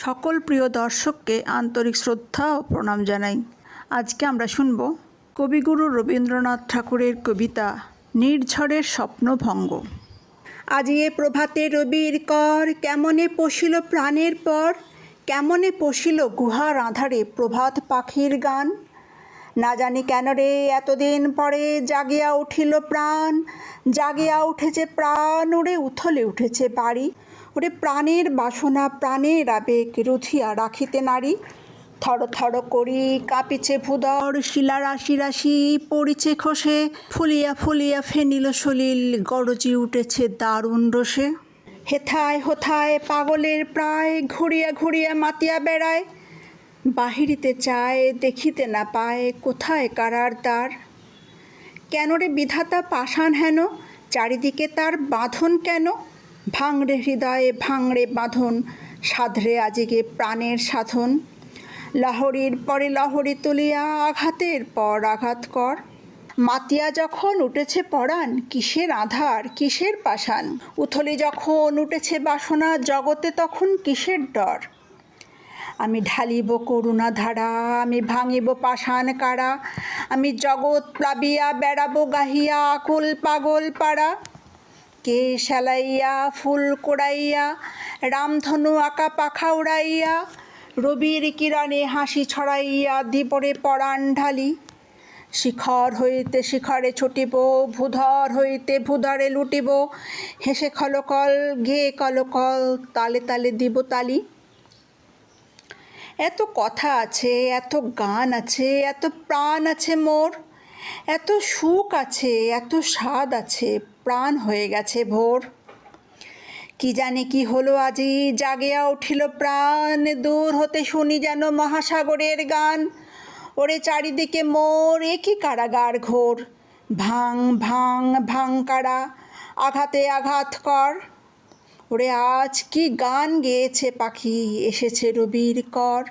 সকল প্রিয় দর্শককে আন্তরিক শ্রদ্ধা ও প্রণাম জানাই। আজকে আমরা শুনব কবিগুরু রবীন্দ্রনাথ ঠাকুরের কবিতা নির্ঝরের স্বপ্নভঙ্গ। আজি এ প্রভাতে রবির কর, কেমনে পশিল প্রাণের পর, কেমনে পশিল গুহার আঁধারে প্রভাত পাখির গান। না জানি কেন রে এতদিন পরে জাগিয়া উঠিল প্রাণ, জাগিয়া উঠেছে প্রাণ, ওরে উথলে উঠেছে বাড়ি। ওরে প্রাণের বাসনা প্রাণের আবেগ রুধিয়া রাখিতে নারী। থর থর করি কাঁপিছে ভূদর, শিলা রাশি রাশি পড়িছে খসে, ফুলিয়া ফুলিয়া ফেনিল সলিল, গরজি উঠেছে দারুণ রোষে। হেথায় হোথায় পাগলের প্রায়, ঘুরিয়া ঘুরিয়া মাতিয়া বেড়ায়, বাহিরিতে চায় দেখিতে না পায় কোথায় কারার দ্বার। কেন রে বিধাতা পাষাণ হেন, চারিদিকে তার বাঁধন কেন। ভাঙড়ে হৃদয়ে ভাঙড়ে বাঁধন, সাধরে আজিগে প্রাণের সাধন। লহরীর পরে লহরী তুলিয়া আঘাতের পর আঘাত কর। মাতিয়া যখন উঠেছে পরাণ, কিসের আধার কিসের পাষাণ। উথলি যখন উঠেছে বাসনা, জগতে তখন কিসের ডর। আমি ঢালিব করুণা ধারা, আমি ভাঙিব পাষাণ কারা, আমি জগৎ প্লাবিয়া বেড়াবো গাহিয়া আকুল পাগল পাড়া। কে সেলাইয়া ফুল কোড়াইয়া, রামধনু আঁকা পাখা উড়াইয়া, রবির কিরণে হাসি ছড়াইয়া দিবরে পরাণ ঢালি। শিখর হইতে শিখরে ছুটিব, ভূধর হইতে ভূধরে লুটিব, হেসে খলকল গেয়ে কলকল, তালে তালে দিব তালি। এত কথা আছে, এত গান আছে, এত প্রাণ আছে মোর, এত সুখ আছে, এত স্বাদ আছে, প্রাণ হয়ে গেছে ভোর। কি জানি কি হলো আজি, জাগিয়া উঠিল প্রাণ, দূর হতে শুনি যেন মহাসাগরের গান। ওরে চারিদিকে মোর একই কারাগার ঘোর, ভাঙ ভাঙ ভাঙ কারা, আঘাতে আঘাত কর। ওরে আজ কি গান গেয়েছে পাখি, এসেছে রবির কর।